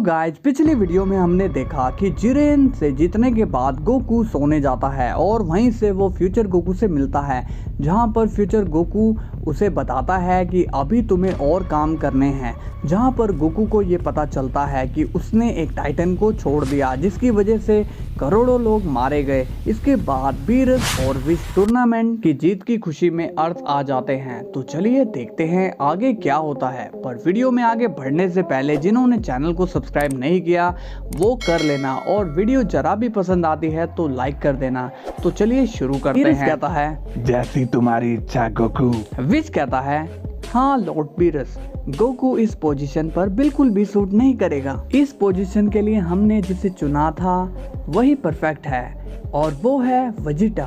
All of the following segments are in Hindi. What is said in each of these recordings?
गाइज पिछली वीडियो में हमने देखा कि जिरेन से जीतने के बाद गोकू सोने जाता है और वहीं से वो फ्यूचर गोकू से मिलता है, जहां पर फ्यूचर गोकू उसे बताता है कि अभी तुम्हें और काम करने हैं। जहां पर गोकू को ये पता चलता है कि उसने एक टाइटन को छोड़ दिया जिसकी वजह से करोड़ों लोग मारे गए। इसके बाद बीरस और विश टूर्नामेंट की जीत की खुशी में अर्थ आ जाते हैं। तो चलिए देखते हैं आगे क्या होता है। पर वीडियो में आगे बढ़ने से पहले जिन्होंने चैनल को सब्सक्राइब नहीं किया वो कर लेना और वीडियो जरा भी पसंद आती है तो लाइक कर देना। तो चलिए शुरू करते हैं। कहता है जैसी तुम्हारी इच्छा गोकू। विश कहता है हाँ लॉर्ड बीरस, गोकू इस पोजीशन पर बिल्कुल भी सूट नहीं करेगा। इस पोजीशन के लिए हमने जिसे चुना था वही परफेक्ट है और वो है वेजिटा।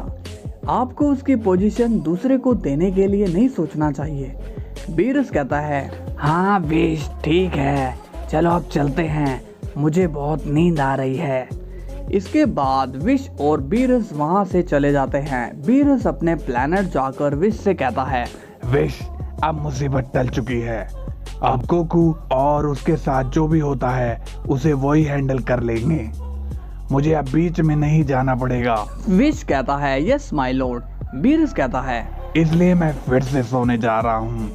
आपको उसकी पोजीशन दूसरे को देने के लिए नहीं सोचना चाहिए। बीरस कहता है हाँ विश ठीक है, चलो अब चलते हैं, मुझे बहुत नींद आ रही है। इसके बाद विश और बीरस वहां से चले जाते हैं। बीरस अपने प्लैनेट जाकर विश से कहता है विश अब मुसीबत टल चुकी है, अब गोकू और उसके साथ जो भी होता है उसे वही हैंडल कर लेंगे, मुझे अब बीच में नहीं जाना पड़ेगा। विश कहता है यस माय लॉर्ड। बीरस कहता है इसलिए मैं फिर से सोने जा रहा हूँ,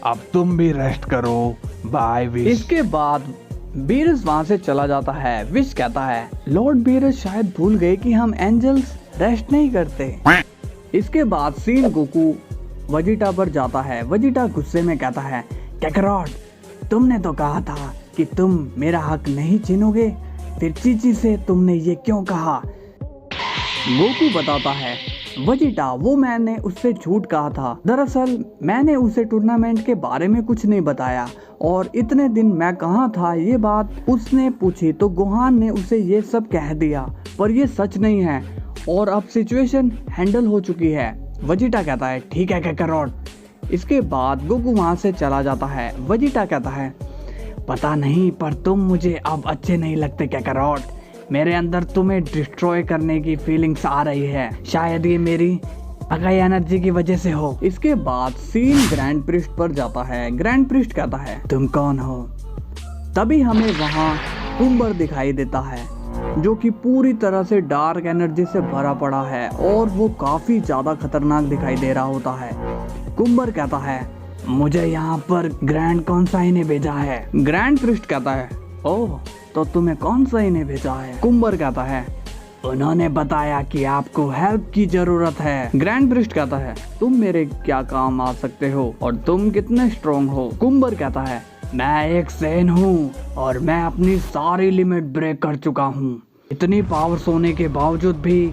अब तुम भी रेस्ट करो, बाय विश। इसके बाद बीरस वहां से चला जाता है। विश कहता है लॉर्ड बीरस शायद भूल गए कि हम एंजल्स रेस्ट नहीं करते। इसके बाद सीन गोकू वेजिटा पर जाता है। वेजिटा गुस्से में कहता है कैकरॉट, तुमने तो कहा था कि तुम मेरा हक नहीं छीनोगे, फिर चीची से तुमने ये क्यों कहा? गोकू बताता है वेजिटा वो मैंने उससे झूठ कहा था, दरअसल मैंने उसे टूर्नामेंट के बारे में कुछ नहीं बताया और इतने दिन मैं कहाँ था ये बात उसने पूछी तो गोहान ने उसे ये सब कह दिया, पर ये सच नहीं है और अब सिचुएशन हैंडल हो चुकी है। वेजिटा कहता है ठीक है कैकरॉट। इसके बाद गोकू वहां से चला जाता है। वेजिटा कहता है पता नहीं पर तुम मुझे अब अच्छे नहीं लगते कैकरॉट, मेरे अंदर तुम्हें डिस्ट्रॉय करने की फीलिंग्स आ रही है, शायद ये मेरी अकाई एनर्जी की वजह से हो। इसके बाद सीन ग्रैंड प्रिस्ट पर जाता है। ग्रैंड प्रिस्ट कहता है तुम कौन हो? तभी हमें वहाँ कुम्बर दिखाई देता है जो कि पूरी तरह से डार्क एनर्जी से भरा पड़ा है और वो काफी ज्यादा खतरनाक दिखाई दे रहा होता है। कुम्बर कहता है मुझे यहाँ पर ग्रैंड कौनसाई ने भेजा है। ग्रैंड प्रिस्ट कहता है ओह तो तुम्हें कौन सा इन्हें भेजा है? कुम्बर कहता है उन्होंने बताया कि आपको हेल्प की जरूरत है। ग्रैंड प्रिस्ट कहता है तुम मेरे क्या काम आ सकते हो और तुम कितने स्ट्रॉन्ग हो? कुम्बर कहता है मैं एक सेन हूँ और मैं अपनी सारी लिमिट ब्रेक कर चुका हूँ, इतनी पावर्स होने के बावजूद भी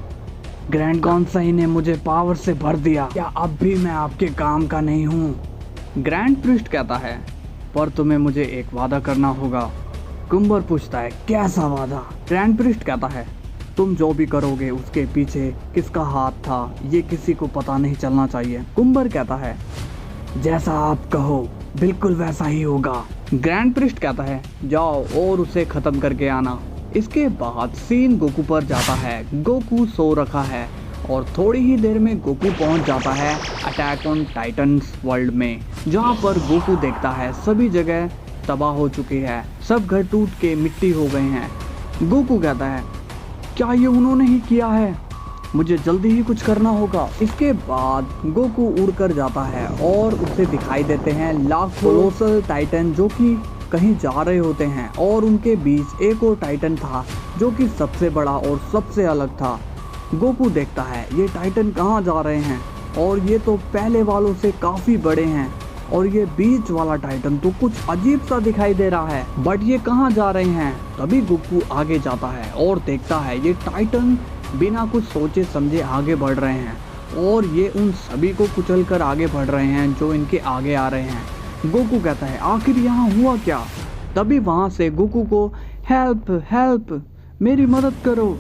ग्रैंड कौनसाई ने मुझे पावर से भर दिया, क्या अब भी मैं आपके काम का नहीं हूँ? ग्रैंड प्रिस्ट कहता है पर तुम्हें मुझे एक वादा करना होगा। कुम्बर पूछता है कैसा वादा? ग्रैंड प्रिस्ट कहता है तुम जो भी करोगे उसके पीछे किसका हाथ था ये किसी को पता नहीं चलना चाहिए। कुम्बर कहता है जैसा आप कहो बिल्कुल वैसा ही होगा। ग्रैंड प्रिस्ट कहता है जाओ और उसे खत्म करके आना। इसके बाद सीन गोकू पर जाता है। गोकू सो रखा है और थोड़ी ही देर में गोकू पहुंच जाता है अटैक ऑन टाइटन्स वर्ल्ड में, जहां पर गोकू देखता है सभी जगह तबाह हो चुकी है, सब घर टूट के मिट्टी हो गए हैं। गोकू कहता है क्या ये उन्होंने ही किया है, मुझे जल्दी ही कुछ करना होगा। इसके बाद गोकू उड़कर जाता है और उसे दिखाई देते हैं लाखों कोलोसल टाइटन जो कि कहीं जा रहे होते हैं और उनके बीच एक और टाइटन था जो कि सबसे बड़ा और सबसे अलग था। गोकू देखता है ये टाइटन कहाँ जा रहे हैं और ये तो पहले वालों से काफी बड़े हैं और ये बीच वाला टाइटन तो कुछ अजीब सा दिखाई दे रहा है, बट ये कहाँ जा रहे हैं? तभी गोकू आगे जाता है और देखता है ये टाइटन बिना कुछ सोचे समझे आगे बढ़ रहे हैं और ये उन सभी को कुचल कर आगे बढ़ रहे हैं जो इनके आगे आ रहे हैं। गोकू कहता है आखिर यहाँ हुआ क्या? तभी वहाँ से गोकू को हेल्प हेल्प मेरी मदद करो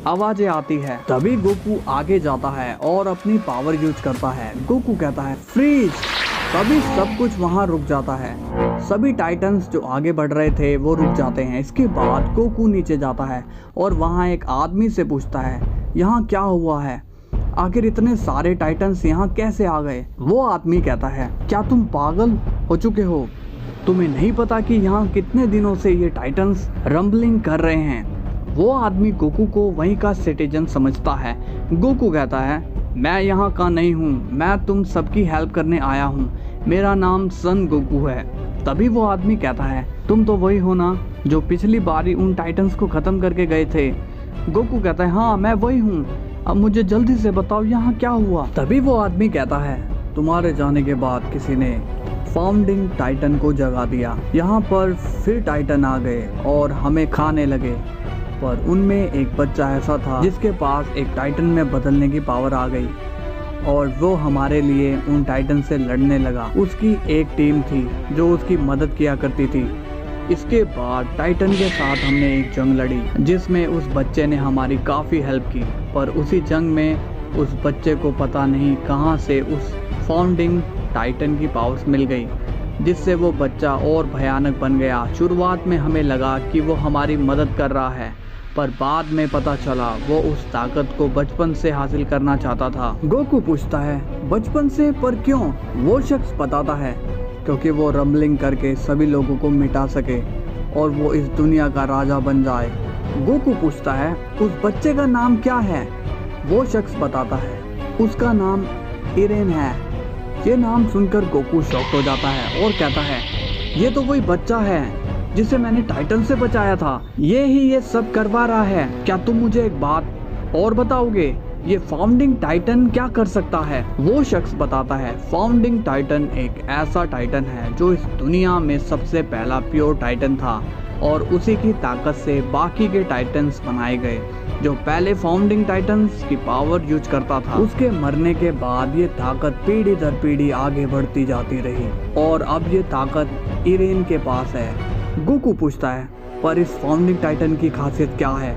आवाजें आती है। तभी गोकू आगे जाता है और अपनी पावर यूज करता है। गोकू कहता है फ्रीज। तभी सब कुछ वहाँ रुक जाता है, सभी टाइटन्स जो आगे बढ़ रहे थे वो रुक जाते हैं। इसके बाद गोकू नीचे जाता है और वहाँ एक आदमी से पूछता है यहाँ क्या हुआ है, आखिर इतने सारे टाइटन्स यहाँ कैसे आ गए? वो आदमी कहता है क्या तुम पागल हो चुके हो, तुम्हें नहीं पता कि यहाँ कितने दिनों से ये टाइटन्स रंबलिंग कर रहे हैं। वो आदमी गोकू को वहीं का सिटीजन समझता है। गोकू कहता है, मैं यहाँ का नहीं हूँ, मैं तुम सबकी हेल्प करने आया हूँ, मेरा नाम सन गोकू है। तभी वो आदमी कहता है, तुम तो वही हो ना जो पिछली बारी उन टाइटन्स को खत्म करके गए थे। गोकू कहता है, हाँ मैं वही हूँ, अब मुझे जल्दी से बताओ यहाँ क्या हुआ। तभी वो आदमी कहता है, तुम्हारे जाने के बाद किसी ने फाउंडिंग टाइटन को जगा दिया। यहाँ पर फिर टाइटन आ गए और हमें खाने लगे, पर उनमें एक बच्चा ऐसा था जिसके पास एक टाइटन में बदलने की पावर आ गई और वो हमारे लिए उन टाइटन से लड़ने लगा। उसकी एक टीम थी जो उसकी मदद किया करती थी। इसके बाद टाइटन के साथ हमने एक जंग लड़ी जिसमें उस बच्चे ने हमारी काफ़ी हेल्प की, पर उसी जंग में उस बच्चे को पता नहीं कहां से उस फाउंडिंग टाइटन की पावर्स मिल गई, जिससे वो बच्चा और भयानक बन गया। शुरुआत में हमें लगा कि वो हमारी मदद कर रहा है, पर बाद में पता चला वो उस ताकत को बचपन से हासिल करना चाहता था। गोकू पूछता है, बचपन से, पर क्यों? वो शख्स बताता है, क्योंकि वो रंबलिंग करके सभी लोगों को मिटा सके और वो इस दुनिया का राजा बन जाए। गोकू पूछता है, उस बच्चे का नाम क्या है? वो शख्स बताता है, उसका नाम इरेन है। ये नाम सुनकर गोकू शॉक्ड हो जाता है और कहता है, ये तो वही बच्चा है जिसे मैंने टाइटन से बचाया था, ये ही ये सब करवा रहा है। क्या तुम मुझे एक बात और बताओगे, ये फाउंडिंग टाइटन क्या कर सकता है? वो शख्स बताता है, फाउंडिंग टाइटन एक ऐसा टाइटन है जो इस दुनिया में सबसे पहला प्योर टाइटन था और उसी की ताकत से बाकी के टाइटन्स बनाए गए। जो पहले फाउंडिंग टाइटन्स की पावर यूज करता था, उसके मरने के बाद ये ताकत पीढ़ी दर पीढ़ी आगे बढ़ती जाती रही और अब ये ताकत इरेन के पास है। गोकू पूछता है, पर इस फाउंडिंग टाइटन की खासियत क्या है?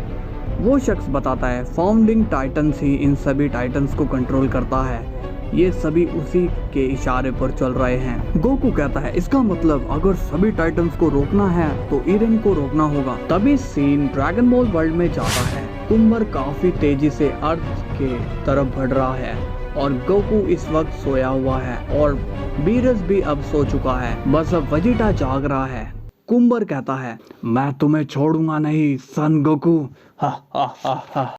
वो शख्स बताता है, फाउंडिंग टाइटन्स ही इन सभी टाइटन्स को कंट्रोल करता है, ये सभी उसी के इशारे पर चल रहे हैं। गोकू कहता है, इसका मतलब अगर सभी टाइटन्स को रोकना है तो इरेन को रोकना होगा। तभी सीन ड्रैगन बॉल वर्ल्ड में जाता है। कुम्बर काफी तेजी से अर्थ के तरफ बढ़ रहा है और गोकू इस वक्त सोया हुआ है और बीरस भी अब सो चुका है, बस अब वेजिटा जाग रहा है। कुम्बर कहता है, मैं तुम्हें छोड़ूंगा नहीं सन गोकू। हा हा हा हा।